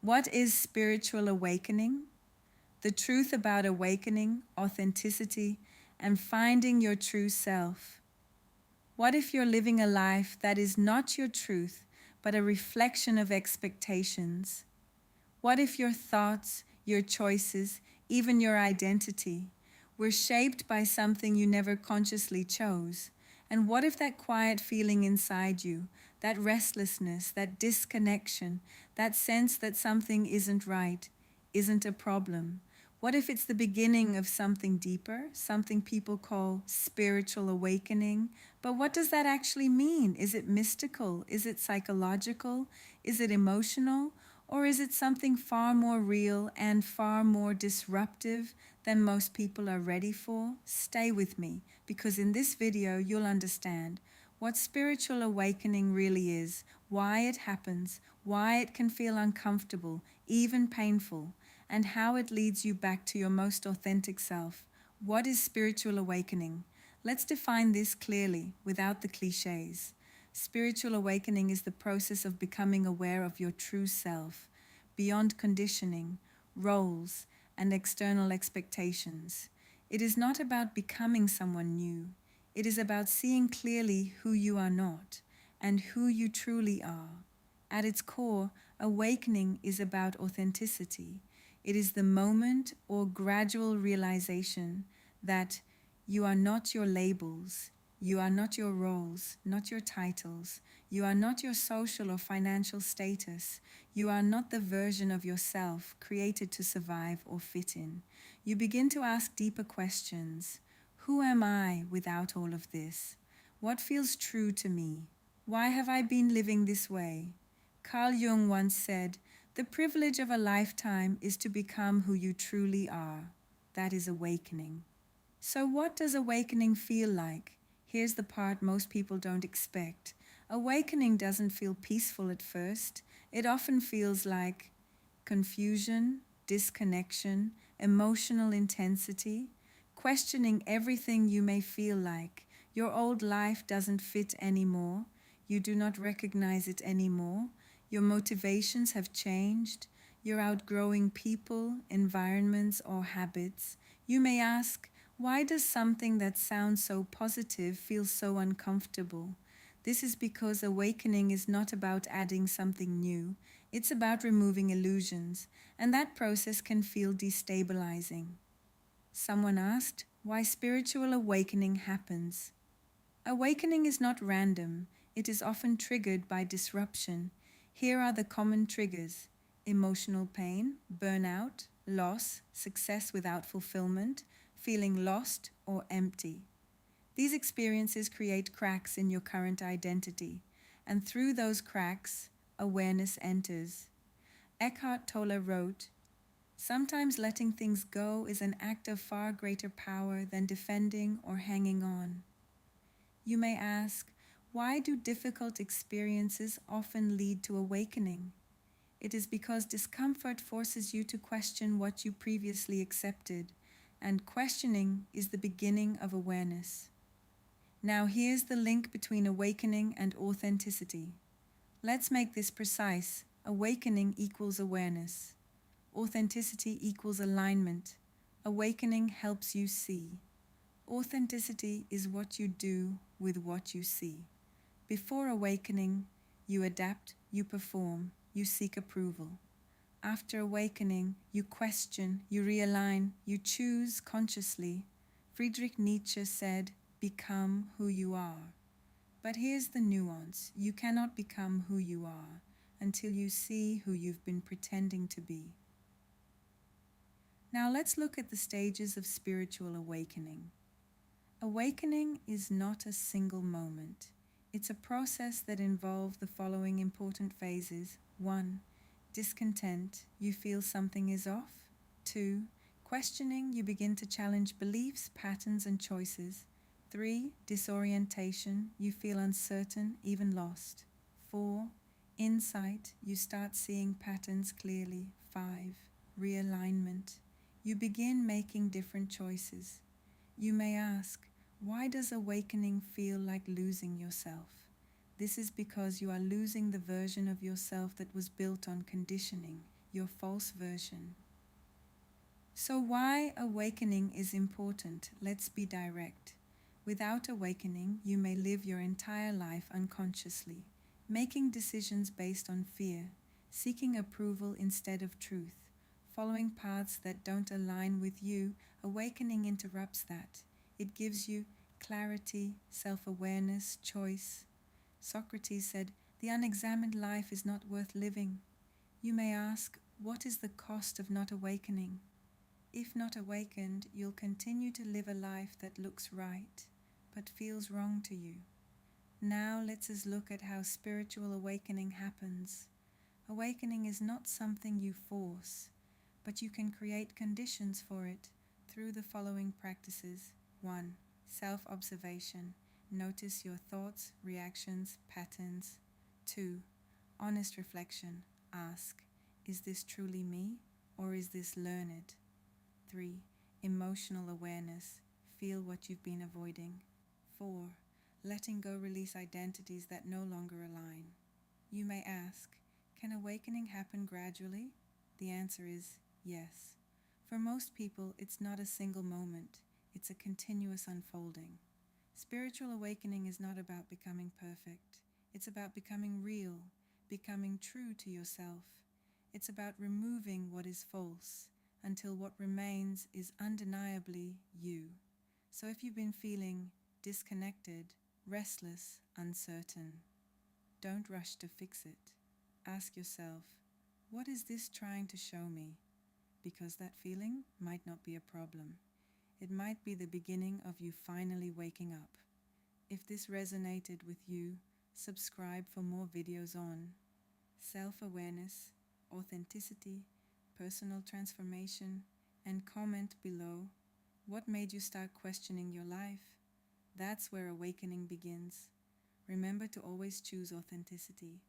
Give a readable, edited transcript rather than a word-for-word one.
What is spiritual awakening? The truth about awakening, authenticity, and finding your true self. What if you're living a life that is not your truth, but a reflection of expectations? What if your thoughts, your choices, even your identity were shaped by something you never consciously chose? And what if that quiet feeling inside you, that restlessness, that disconnection, that sense that something isn't right, isn't a problem? What if it's the beginning of something deeper, something people call spiritual awakening? But what does that actually mean? Is it mystical? Is it psychological? Is it emotional? Or is it something far more real and far more disruptive than most people are ready for? Stay with me, because in this video you'll understand what spiritual awakening really is, why it happens, why it can feel uncomfortable, even painful, and how it leads you back to your most authentic self. What is spiritual awakening? Let's define this clearly, without the cliches. Spiritual awakening is the process of becoming aware of your true self, beyond conditioning, roles, and external expectations. It is not about becoming someone new. It is about seeing clearly who you are not and who you truly are. At its core, awakening is about authenticity. It is the moment or gradual realization that you are not your labels, you are not your roles, not your titles, you are not your social or financial status, you are not the version of yourself created to survive or fit in. You begin to ask deeper questions. Who am I without all of this? What feels true to me? Why have I been living this way? Carl Jung once said, "The privilege of a lifetime is to become who you truly are." That is awakening. So what does awakening feel like? Here's the part most people don't expect. Awakening doesn't feel peaceful at first. It often feels like confusion, disconnection, emotional intensity, questioning everything you may feel like. Your old life doesn't fit anymore. You do not recognize it anymore. Your motivations have changed. You're outgrowing people, environments, or habits. You may ask, why does something that sounds so positive feel so uncomfortable? This is because awakening is not about adding something new. It's about removing illusions, and that process can feel destabilizing. Someone asked why spiritual awakening happens. Awakening is not random. It is often triggered by disruption. Here are the common triggers: emotional pain, burnout, loss, success without fulfillment, feeling lost or empty. These experiences create cracks in your current identity, and through those cracks, awareness enters. Eckhart Tolle wrote, "Sometimes letting things go is an act of far greater power than defending or hanging on." You may ask, why do difficult experiences often lead to awakening? It is because discomfort forces you to question what you previously accepted, and questioning is the beginning of awareness. Now here's the link between awakening and authenticity. Let's make this precise. Awakening equals awareness. Authenticity equals alignment. Awakening helps you see. Authenticity is what you do with what you see. Before awakening, you adapt, you perform, you seek approval. After awakening, you question, you realign, you choose consciously. Friedrich Nietzsche said, "Become who you are." But here's the nuance: you cannot become who you are until you see who you've been pretending to be. Now let's look at the stages of spiritual awakening. Awakening is not a single moment. It's a process that involves the following important phases. 1. Discontent, you feel something is off. 2. Questioning, you begin to challenge beliefs, patterns, and choices. 3. Disorientation, you feel uncertain, even lost. 4. Insight, you start seeing patterns clearly. 5. Realignment, you begin making different choices. You may ask, why does awakening feel like losing yourself? This is because you are losing the version of yourself that was built on conditioning. your false version. So why awakening is important? Let's be direct. Without awakening, you may live your entire life unconsciously, making decisions based on fear, seeking approval instead of truth, following paths that don't align with you. Awakening interrupts that. It gives you clarity, self-awareness, choice. Socrates said, "The unexamined life is not worth living." You may ask, what is the cost of not awakening? If not awakened, you'll continue to live a life that looks right, but feels wrong to you. Now let's look at how spiritual awakening happens. Awakening is not something you force, but you can create conditions for it through the following practices. 1. Self-observation. Notice your thoughts, reactions, patterns. 2. Honest reflection. Ask, is this truly me, or is this learned? 3. Emotional awareness. Feel what you've been avoiding. 4. Letting go release identities that no longer align. You may ask, can awakening happen gradually? The answer is yes. For most people, it's not a single moment. It's a continuous unfolding. Spiritual awakening is not about becoming perfect. It's about becoming real, becoming true to yourself. It's about removing what is false until what remains is undeniably you. So if you've been feeling disconnected, restless, uncertain, don't rush to fix it. Ask yourself, what is this trying to show me? Because that feeling might not be a problem. It might be the beginning of you finally waking up. If this resonated with you, subscribe for more videos on self-awareness, authenticity, personal transformation, and comment below what made you start questioning your life. That's where awakening begins. Remember to always choose authenticity.